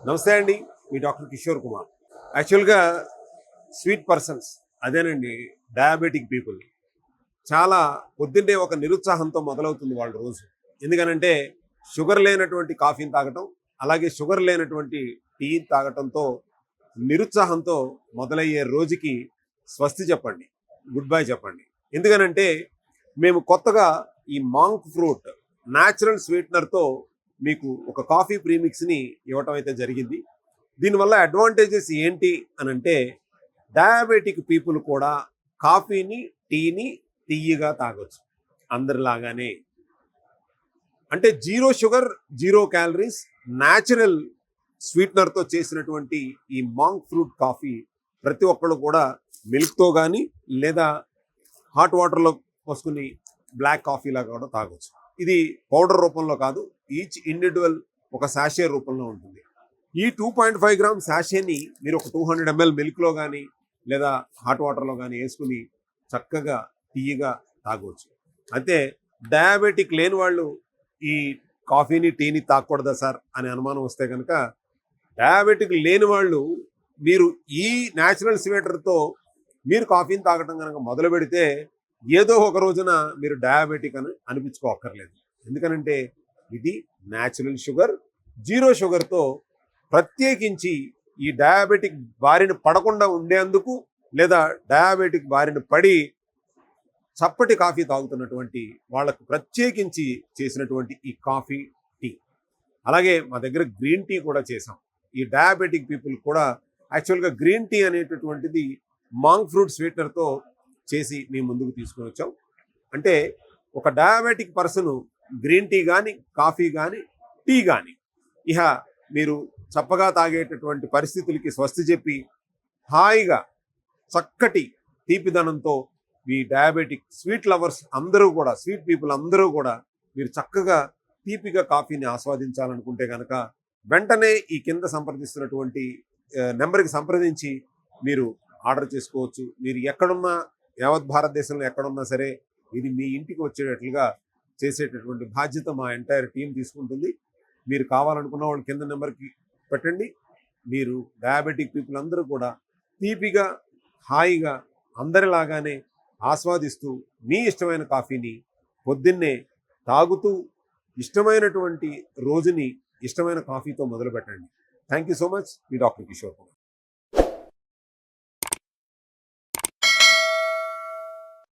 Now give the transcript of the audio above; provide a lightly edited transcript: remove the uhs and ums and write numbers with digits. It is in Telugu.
నమస్తే అండి. మీ డాక్టర్ కిషోర్ కుమార్. యాక్చువల్‌గా స్వీట్ పర్సన్స్ అదేనండి డయాబెటిక్ పీపుల్ చాలా పొద్దున్నే ఒక నిరుత్సాహంతో మొదలవుతుంది వాళ్ళ రోజు. ఎందుకనంటే షుగర్ లేనటువంటి కాఫీని తాగటం, అలాగే షుగర్ లేనటువంటి టీ తాగటంతో నిరుత్సాహంతో మొదలయ్యే రోజుకి స్వస్తి చెప్పండి. గుడ్ బై చెప్పండి. ఎందుకనంటే మేము కొత్తగా ఈ మాంక్ ఫ్రూట్ న్యాచురల్ స్వీట్నర్‌తో మీకు ఒక కాఫీ ప్రీమిక్స్‌ని ఇవ్వటం అయితే జరిగింది. దీనివల్ల అడ్వాంటేజెస్ ఏంటి అనంటే డయాబెటిక్ పీపుల్ కూడా కాఫీని, టీని తియ్యగా తాగొచ్చు అందరిలాగానే. అంటే zero sugar, zero calories natural స్వీట్నర్తో చేసినటువంటి ఈ మాంక్ ఫ్రూట్ కాఫీ ప్రతి ఒక్కళ్ళు కూడా మిల్క్తో కానీ లేదా హాట్ వాటర్లో పోసుకుని బ్లాక్ కాఫీ లాగా కూడా తాగొచ్చు. ఇది పౌడర్ రూపంలో కాదు, ఈచ్ ఇండివిజువల్ ఒక శాషే రూపంలో ఉంటుంది. ఈ 2.5 గ్రామ్ శాషేని మీరు ఒక 200 ml మిల్క్లో కానీ లేదా హాట్ వాటర్లో కానీ వేసుకుని చక్కగా తీయగా తాగవచ్చు. అయితే డయాబెటిక్ లేని వాళ్ళు ఈ కాఫీని, టీని తాగకూడదా సార్ అని అనుమానం వస్తే కనుక, డయాబెటిక్ లేని వాళ్ళు మీరు ఈ న్యాచురల్ స్వీటర్తో మీరు కాఫీని తాగటం కనుక మొదలు పెడితే ఏదో ఒక రోజున మీరు డయాబెటిక్ అని అనిపించుకోక్కర్లేదు. ఎందుకనంటే ఇది న్యాచురల్ షుగర్, జీరో షుగర్తో ప్రత్యేకించి ఈ డయాబెటిక్ బారిన పడకుండా ఉండేందుకు లేదా డయాబెటిక్ బారిన పడి చప్పటి కాఫీ తాగుతున్నటువంటి వాళ్ళకు ప్రత్యేకించి చేసినటువంటి ఈ కాఫీ, టీ. అలాగే మా దగ్గర గ్రీన్ టీ కూడా చేసాం. ఈ డయాబెటిక్ పీపుల్ కూడా యాక్చువల్గా గ్రీన్ టీ అనేటటువంటిది మాంక్ ఫ్రూట్ స్వీట్నర్తో చేసి మీ ముందుకు తీసుకొని వచ్చాం. అంటే ఒక డయాబెటిక్ పర్సన్ గ్రీన్ టీ కానీ, కాఫీ కానీ, టీ కానీ ఇహ మీరు చప్పగా తాగేటటువంటి పరిస్థితులకి స్వస్తి చెప్పి హాయిగా చక్కటి తీపిదనంతో మీ డయాబెటిక్ స్వీట్ లవర్స్ అందరూ కూడా, స్వీట్ పీపుల్ అందరూ కూడా మీరు చక్కగా తీపిగా కాఫీని ఆస్వాదించాలనుకుంటే కనుక వెంటనే ఈ కింద సంప్రదిస్తున్నటువంటి నెంబర్కి సంప్రదించి మీరు ఆర్డర్ చేసుకోవచ్చు. మీరు ఎక్కడున్నా, యావత్ భారతదేశంలో ఎక్కడున్నా సరే ఇది మీ ఇంటికి వచ్చేటట్లుగా చేసేటటువంటి బాధ్యత మా ఎంటైర్ టీం తీసుకుంటుంది. మీరు కావాలనుకున్న వాళ్ళు కింద నెంబర్కి పెట్టండి. మీరు డయాబెటిక్ పీపుల్ అందరూ కూడా తీపిగా, హాయిగా అందరిలాగానే ఆస్వాదిస్తూ మీ ఇష్టమైన కాఫీని పొద్దున్నే తాగుతూ ఇష్టమైనటువంటి రోజుని ఇష్టమైన కాఫీతో మొదలు పెట్టండి. Thank you so much. Me doctor Kishore Kumar.